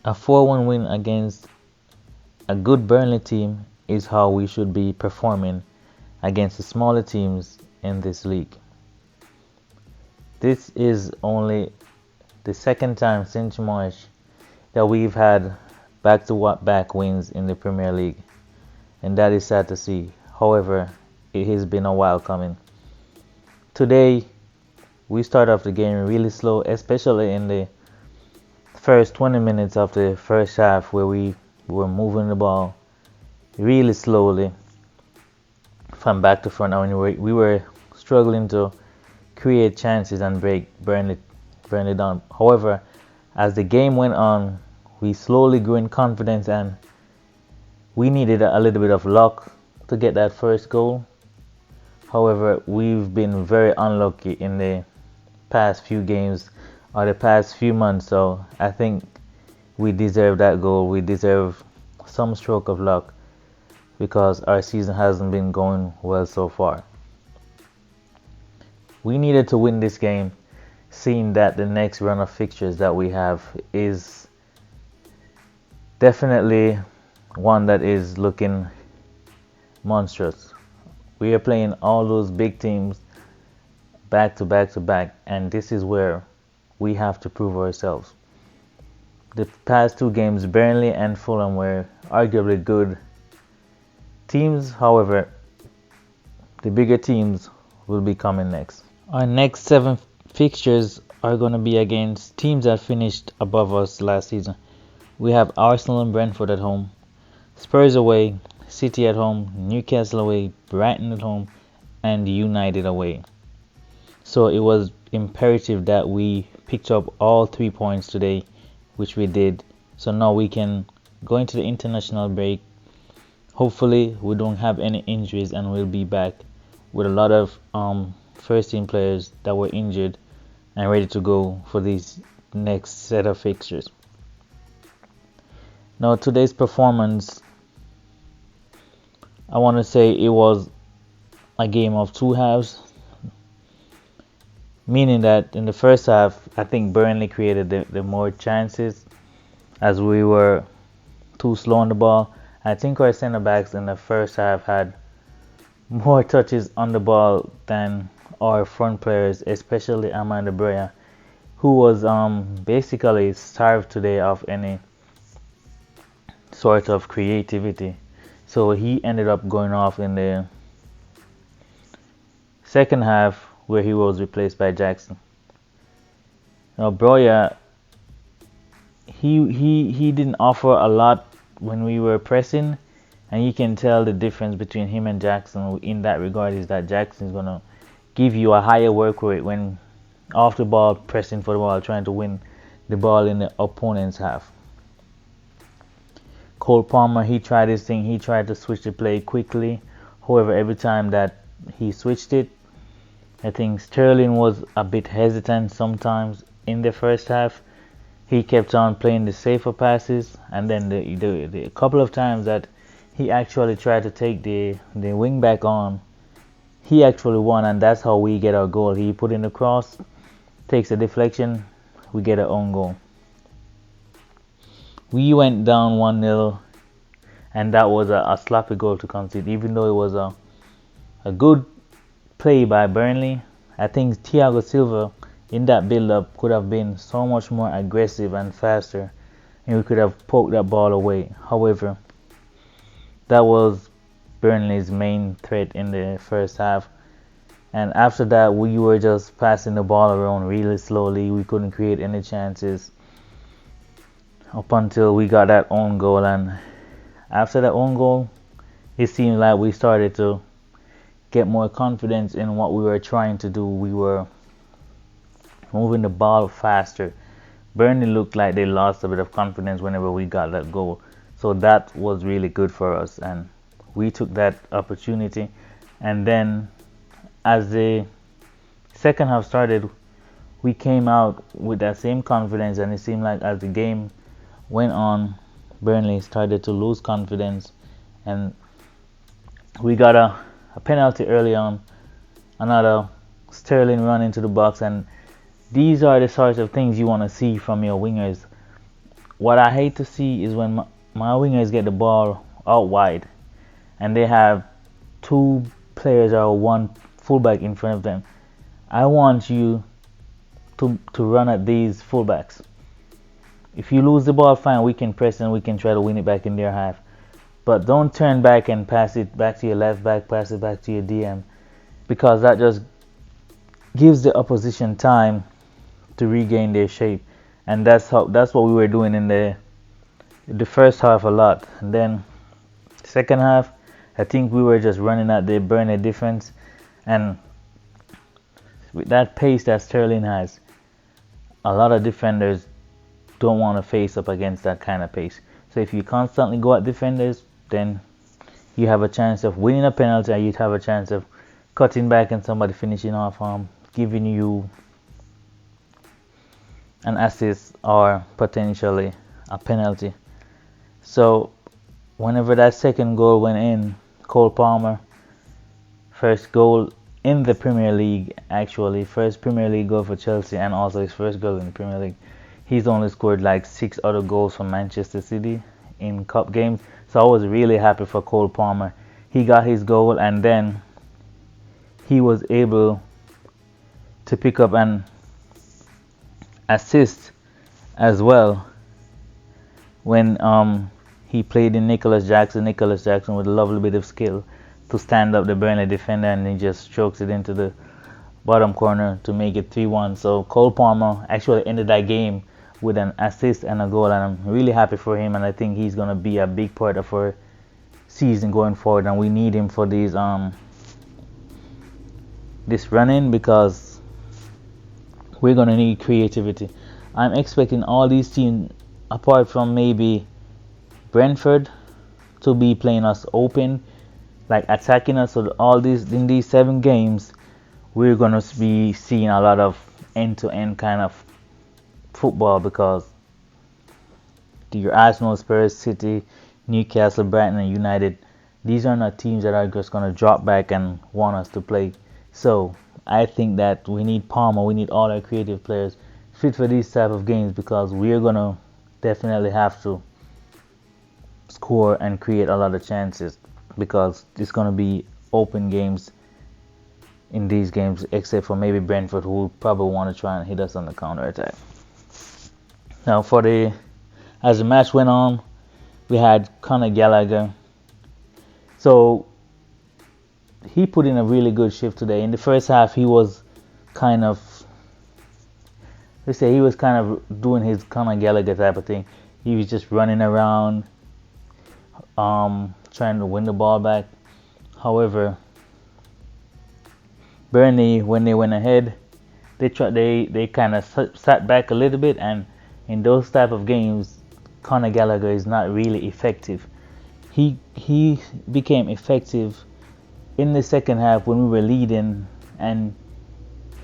A 4-1 win against a good Burnley team is how we should be performing against the smaller teams in this league. This is only the second time since March that we've had back-to-back wins in the Premier League, and that is sad to see. However, it has been a while coming. Today, we start off the game really slow, especially in the first 20 minutes of the first half, where we were moving the ball really slowly from back to front. I mean, we were struggling to create chances and break Burnley down. However, as the game went on, we slowly grew in confidence, and we needed a little bit of luck to get that first goal. However, we've been very unlucky in the past few games or the past few months, so I think we deserve that goal. We deserve some stroke of luck because our season hasn't been going well so far. We needed to win this game, seeing that the next run of fixtures that we have is definitely one that is looking monstrous. We are playing all those big teams back to back to back, and this is where we have to prove ourselves. The past two games, Burnley and Fulham, were arguably good teams. However, the bigger teams will be coming next. Our next 7 fixtures are going to be against teams that finished above us last season. We have Arsenal and Brentford at home, Spurs away, City at home, Newcastle away, Brighton at home, and United away. So it was imperative that we picked up all 3 points today, which we did. So now we can go into the international break. Hopefully we don't have any injuries, and we'll be back with a lot of first team players that were injured and ready to go for these next set of fixtures. Now, today's performance, I want to say it was a game of two halves, meaning that in the first half, I think Burnley created the more chances as we were too slow on the ball. I think our centre backs in the first half had more touches on the ball than our front players, especially Amanda Breyer, who was basically starved today of any sort of creativity. So he ended up going off in the second half, where he was replaced by Jackson. Now Breyer, he didn't offer a lot when we were pressing, and you can tell the difference between him and Jackson in that regard is that Jackson is gonna give you a higher work rate when off the ball, pressing for the ball, trying to win the ball in the opponent's half. Cole Palmer, he tried his thing. He tried to switch the play quickly. However, every time that he switched it, I think Sterling was a bit hesitant sometimes in the first half. He kept on playing the safer passes, and then the couple of times that he actually tried to take the wing back on, he actually won, and that's how we get our goal. He put in the cross, takes a deflection, we get our own goal. We went down 1-0, and that was a sloppy goal to concede. Even though it was a good play by Burnley, I think Thiago Silva in that build-up could have been so much more aggressive and faster, and we could have poked that ball away. However, that was Burnley's main threat in the first half, and after that we were just passing the ball around really slowly. We couldn't create any chances up until we got that own goal, and after that own goal, it seemed like we started to get more confidence in what we were trying to do. We were moving the ball faster. Burnley looked like they lost a bit of confidence whenever we got that goal. So that was really good for us, and we took that opportunity. And then as the second half started, we came out with that same confidence, and it seemed like as the game went on, Burnley started to lose confidence, and we got a penalty early on, another Sterling run into the box, and these are the sorts of things you want to see from your wingers. what I hate to see is when my wingers get the ball out wide and they have two players or one fullback in front of them. I want you to run at these fullbacks. If you lose the ball, fine, we can press and we can try to win it back in their half. But don't turn back and pass it back to your left back, pass it back to your DM, because that just gives the opposition time to regain their shape. And that's what we were doing in the first half a lot. And then second half, I think we were just running at the Burnley defense, and with that pace that Sterling has, a lot of defenders don't want to face up against that kind of pace. So if you constantly go at defenders, then you have a chance of winning a penalty, and you'd have a chance of cutting back and somebody finishing off, giving you an assist or potentially a penalty. So whenever that second goal went in, Cole Palmer, first goal in the Premier League, actually first Premier League goal for Chelsea, and also his first goal in the Premier League. He's only scored like 6 other goals for Manchester City in cup games. So I was really happy for Cole Palmer. He got his goal, and then he was able to pick up an assist as well when he played in Nicholas Jackson. Nicholas Jackson with a lovely bit of skill to stand up the Burnley defender, and he just strokes it into the bottom corner to make it 3-1. So Cole Palmer actually ended that game with an assist and a goal, and I'm really happy for him, and I think he's going to be a big part of our season going forward, and we need him for these this run-in, because we're going to need creativity. I'm expecting all these teams, apart from maybe Brentford, to be playing us open, like attacking us. So all these, in these 7 games, we're going to be seeing a lot of end-to-end kind of football, because your Arsenal, Spurs, City, Newcastle, Brighton, and United, these are not teams that are just going to drop back and want us to play. So I think that we need Palmer, we need all our creative players fit for these type of games, because we're going to definitely have to score and create a lot of chances, because it's going to be open games in these games, except for maybe Brentford, who will probably want to try and hit us on the counter attack. Now, as the match went on, we had Conor Gallagher. So he put in a really good shift today. In the first half, he was kind of doing his Conor Gallagher type of thing. He was just running around, trying to win the ball back. However, Burnley, when they went ahead, they kind of sat back a little bit, and in those type of games, Conor Gallagher is not really effective. He became effective in the second half when we were leading, and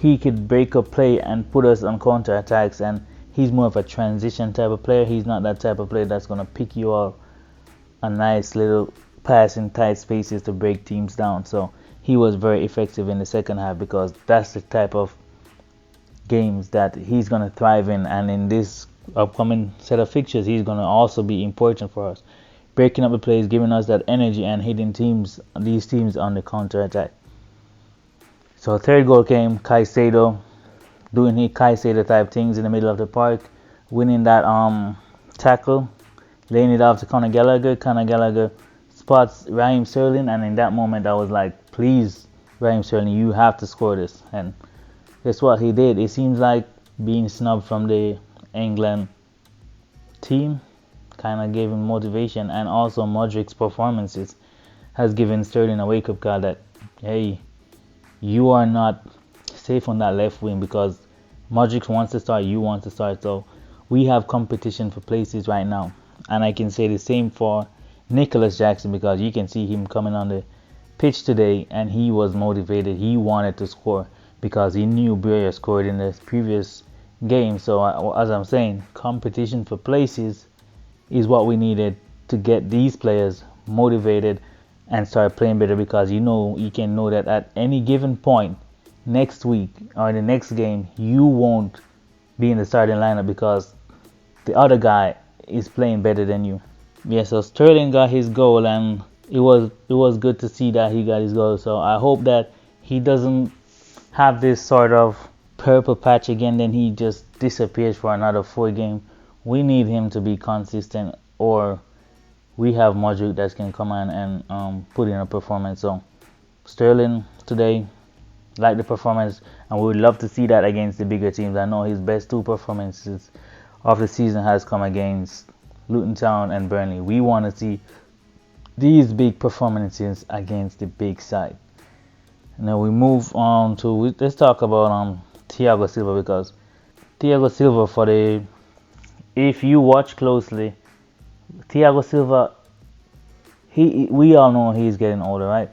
he could break up play and put us on counter attacks, and he's more of a transition type of player. He's not that type of player that's going to pick you up a nice little pass in tight spaces to break teams down. So he was very effective in the second half, because that's the type of games that he's going to thrive in, and in this upcoming set of fixtures, he's going to also be important for us, breaking up the plays, giving us that energy, and hitting these teams on the counter attack. So third goal came Caicedo doing his Caicedo type things in the middle of the park, winning that tackle, laying it off to Conor Gallagher. Conor Gallagher spots Raheem Sterling, and in that moment I was like, please, Raheem Sterling, you have to score this. And guess what? He did. It seems like being snubbed from the England team kind of gave him motivation, and also Modric's performances has given Sterling a wake-up call that, hey, you are not safe on that left wing, because Modric wants to start, you want to start. So we have competition for places right now, and I can say the same for Nicholas Jackson, because you can see him coming on the pitch today, and he was motivated. He wanted to score because he knew Breyer scored in the previous game. So as I'm saying, competition for places is what we needed to get these players motivated and start playing better, because you can know that at any given point next week or the next game, you won't be in the starting lineup because the other guy is playing better than you. Yeah, so Sterling got his goal, and it was good to see that he got his goal. So I hope that he doesn't have this sort of purple patch again, then he just disappears for another 4 game. We need him to be consistent, or we have Modric that can come on and put in a performance. So Sterling today, like the performance, and we would love to see that against the bigger teams. I know his best 2 performances of the season has come against Luton Town and Burnley. We want to see these big performances against the big side. Now we move on to, let's talk about Thiago Silva, because Thiago Silva, if you watch closely, Thiago Silva, we all know he's getting older, right?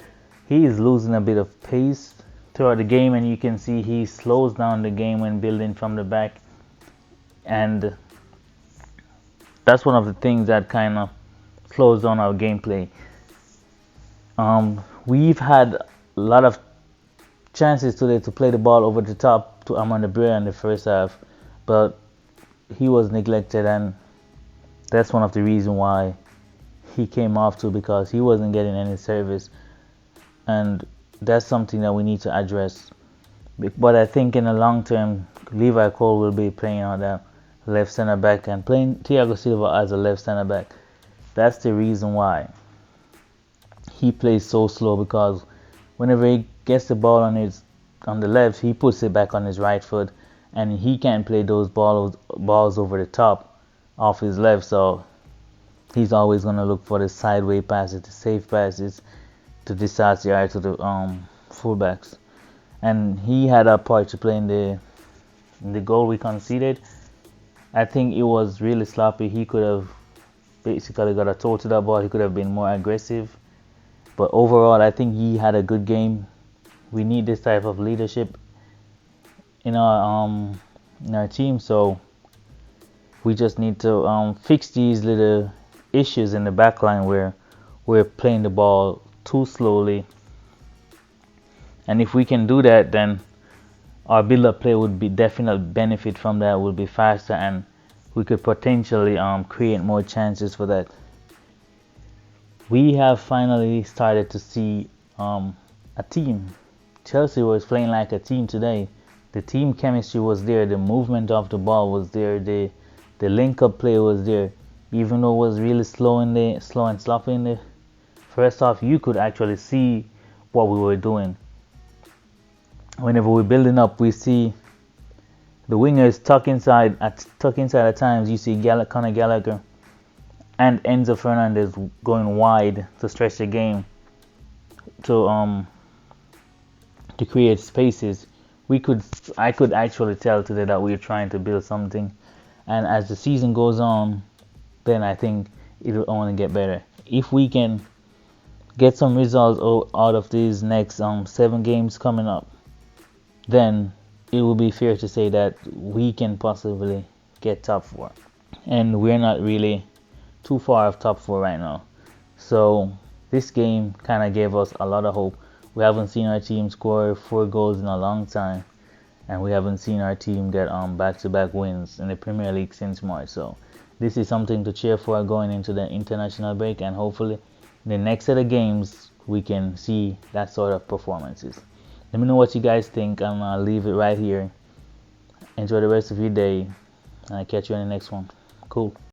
He is losing a bit of pace throughout the game, and you can see he slows down the game when building from the back, and that's one of the things that kind of slows down our gameplay. We've had a lot of chances today to play the ball over the top to Amanda Brea in the first half, but he was neglected, and that's one of the reasons why he came off too, because he wasn't getting any service, and that's something that we need to address. But I think in the long term, Levi Cole will be playing on that left center back and playing Thiago Silva as a left center back. That's the reason why he plays so slow, because whenever he gets the ball on the left, he puts it back on his right foot, and he can't play those balls over the top off his left. So he's always gonna look for the sideways passes, the safe passes, to discharge the eye to the fullbacks. And he had a part to play in the goal we conceded. I think it was really sloppy. He could have basically got a toe to that ball. He could have been more aggressive. But overall, I think he had a good game. We need this type of leadership in our team. So we just need to fix these little issues in the back line where we're playing the ball too slowly. And if we can do that, then our build-up play would be definitely benefit from that. Would be faster, and we could potentially create more chances for that. We have finally started to see a team. Chelsea was playing like a team today. The team chemistry was there. The movement of the ball was there. The link-up play was there. Even though it was really slow and sloppy in the first half, you could actually see what we were doing. Whenever we're building up, we see the wingers tuck inside at times. You see Conor Gallagher and Enzo Fernandez going wide to stretch the game, to create spaces. I could actually tell today that we're trying to build something, and as the season goes on, then I think it'll only get better. If we can get some results out of these next 7 games coming up, then it will be fair to say that we can possibly get top 4. And we're not really too far off top 4 right now. So this game kind of gave us a lot of hope. We haven't seen our team score 4 goals in a long time, and we haven't seen our team get back-to-back wins in the Premier League since March. So this is something to cheer for going into the international break, and hopefully in the next set of games we can see that sort of performances. Let me know what you guys think, and I'll leave it right here. Enjoy the rest of your day, and I'll catch you in the next one. Cool.